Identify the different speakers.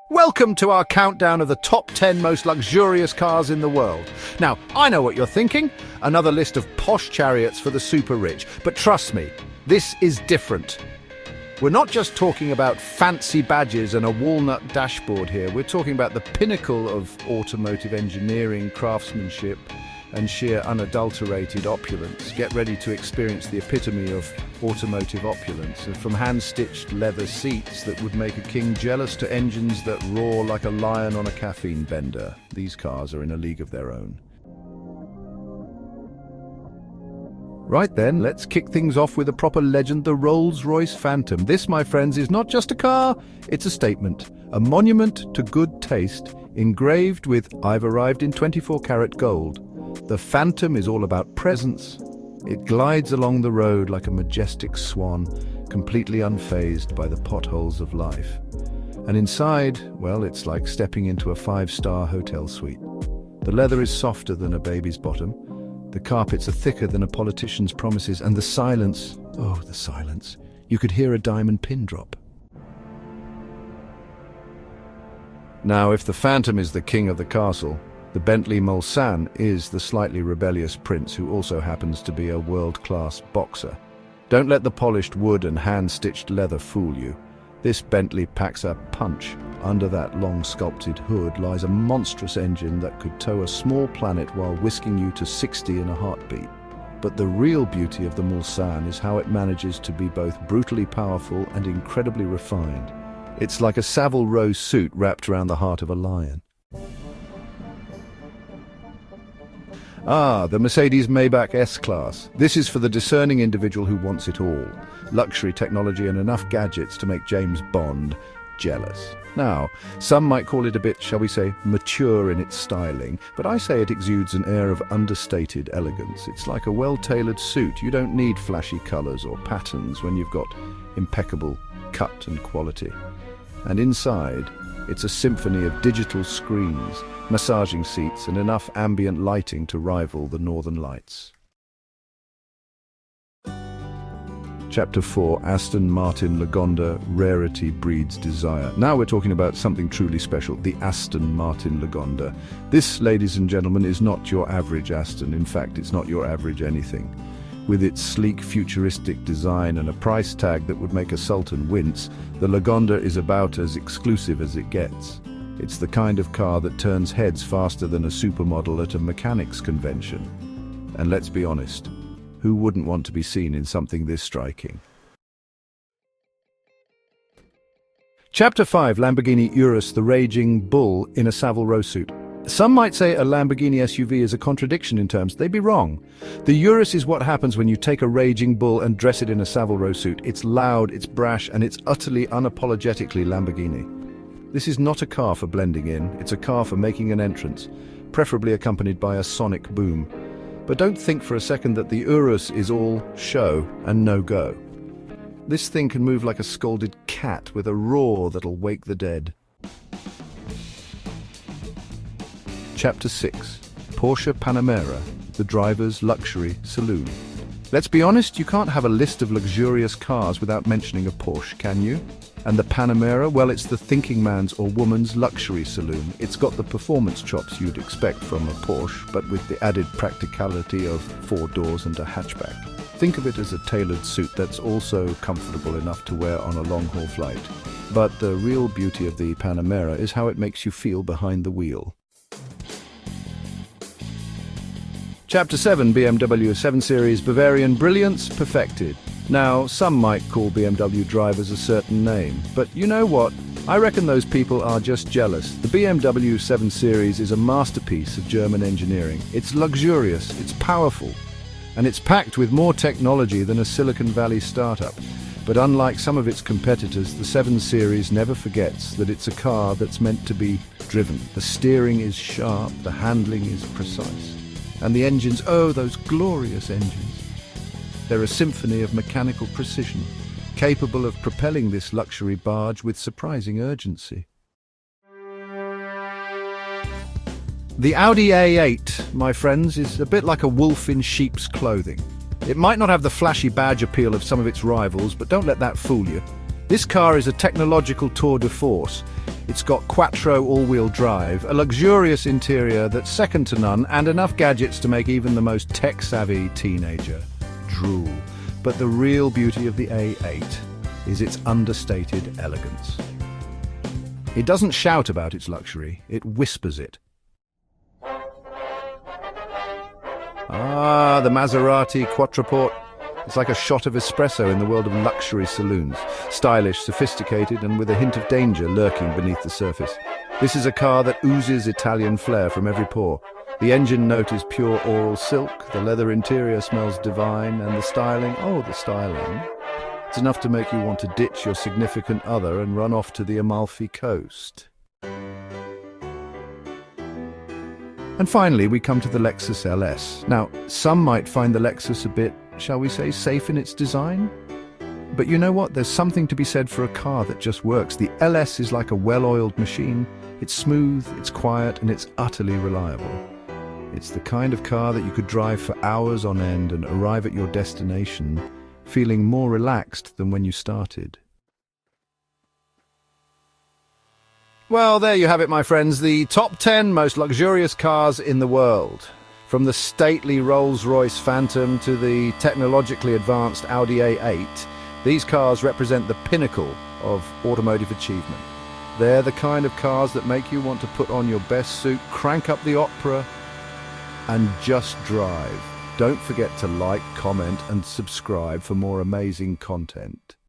Speaker 1: Welcome to our countdown of the top 10 most luxurious cars in the world. Now, I know what you're thinking, another list of posh chariots for the super rich, but trust me, this is different. We're not just talking about fancy badges and a walnut dashboard here, we're talking about the pinnacle of automotive engineering, craftsmanship, and sheer unadulterated opulence. Get ready to experience the epitome of automotive opulence, from hand-stitched leather seats that would make a king jealous to engines that roar like a lion on a caffeine bender. These cars are in a league of their own. Right then, let's kick things off with a proper legend, the Rolls-Royce Phantom. This, my friends, is not just a car, it's a statement, a monument to good taste, engraved with "I've arrived in 24-karat gold." The Phantom is all about presence. It glides along the road like a majestic swan, completely unfazed by the potholes of life. And inside, well, it's like stepping into a 5-star hotel suite. The leather is softer than a baby's bottom. The carpets are thicker than a politician's promises, and the silence, oh, the silence. You could hear a diamond pin drop. Now, if the Phantom is the king of the castle, the Bentley Mulsanne is the slightly rebellious prince who also happens to be a world-class boxer. Don't let the polished wood and hand-stitched leather fool you. This Bentley packs a punch. Under that long sculpted hood lies a monstrous engine that could tow a small planet while whisking you to 60 in a heartbeat. But the real beauty of the Mulsanne is how it manages to be both brutally powerful and incredibly refined. It's like a Savile Row suit wrapped around the heart of a lion. The Mercedes Maybach S-Class. This is for the discerning individual who wants it all. Luxury technology and enough gadgets to make James Bond jealous. Now, some might call it a bit, shall we say, mature in its styling, but I say it exudes an air of understated elegance. It's like a well-tailored suit. You don't need flashy colours or patterns when you've got impeccable cut and quality. And inside, it's a symphony of digital screens, massaging seats, and enough ambient lighting to rival the Northern Lights. Chapter 4, Aston Martin Lagonda, Rarity Breeds Desire. Now we're talking about something truly special, the Aston Martin Lagonda. This, ladies and gentlemen, is not your average Aston. In fact, it's not your average anything. With its sleek, futuristic design and a price tag that would make a sultan wince, the Lagonda is about as exclusive as it gets. It's the kind of car that turns heads faster than a supermodel at a mechanics convention. And let's be honest, who wouldn't want to be seen in something this striking? Chapter 5, Lamborghini Urus, the Raging Bull in a Savile Row suit. Some might say a Lamborghini SUV is a contradiction in terms. They'd be wrong. The Urus is what happens when you take a raging bull and dress it in a Savile Row suit. It's loud, it's brash, and it's utterly unapologetically Lamborghini. This is not a car for blending in, it's a car for making an entrance, preferably accompanied by a sonic boom. But don't think for a second that the Urus is all show and no go. This thing can move like a scolded cat with a roar that'll wake the dead. Chapter 6, Porsche Panamera, the driver's luxury saloon. Let's be honest, you can't have a list of luxurious cars without mentioning a Porsche, can you? And the Panamera, well, it's the thinking man's or woman's luxury saloon. It's got the performance chops you'd expect from a Porsche, but with the added practicality of 4 doors and a hatchback. Think of it as a tailored suit that's also comfortable enough to wear on a long-haul flight. But the real beauty of the Panamera is how it makes you feel behind the wheel. Chapter 7, BMW 7 Series Bavarian Brilliance Perfected. Now, some might call BMW drivers a certain name, but you know what? I reckon those people are just jealous. The BMW 7 Series is a masterpiece of German engineering. It's luxurious, it's powerful, and it's packed with more technology than a Silicon Valley startup. But unlike some of its competitors, the 7 Series never forgets that it's a car that's meant to be driven. The steering is sharp, the handling is precise. And the engines, oh, those glorious engines. They're a symphony of mechanical precision, capable of propelling this luxury barge with surprising urgency. The Audi A8, my friends, is a bit like a wolf in sheep's clothing. It might not have the flashy badge appeal of some of its rivals, but don't let that fool you. This car is a technological tour de force. It's got quattro all-wheel drive, a luxurious interior that's second to none, and enough gadgets to make even the most tech-savvy teenager drool. But the real beauty of the A8 is its understated elegance. It doesn't shout about its luxury, it whispers it. Ah, the Maserati Quattroporte. It's like a shot of espresso in the world of luxury saloons. Stylish, sophisticated, and with a hint of danger lurking beneath the surface. This is a car that oozes Italian flair from every pore. The engine note is pure oral silk, the leather interior smells divine, and the styling, it's enough to make you want to ditch your significant other and run off to the Amalfi Coast. And finally, we come to the Lexus LS. Now, some might find the Lexus a bit, shall we say, safe in its design? But you know what? There's something to be said for a car that just works. The LS is like a well-oiled machine. It's smooth, it's quiet, and it's utterly reliable. It's the kind of car that you could drive for hours on end and arrive at your destination feeling more relaxed than when you started. Well, there you have it, my friends, the top 10 most luxurious cars in the world. From the stately Rolls-Royce Phantom to the technologically advanced Audi A8, these cars represent the pinnacle of automotive achievement. They're the kind of cars that make you want to put on your best suit, crank up the opera, and just drive. Don't forget to like, comment, and subscribe for more amazing content.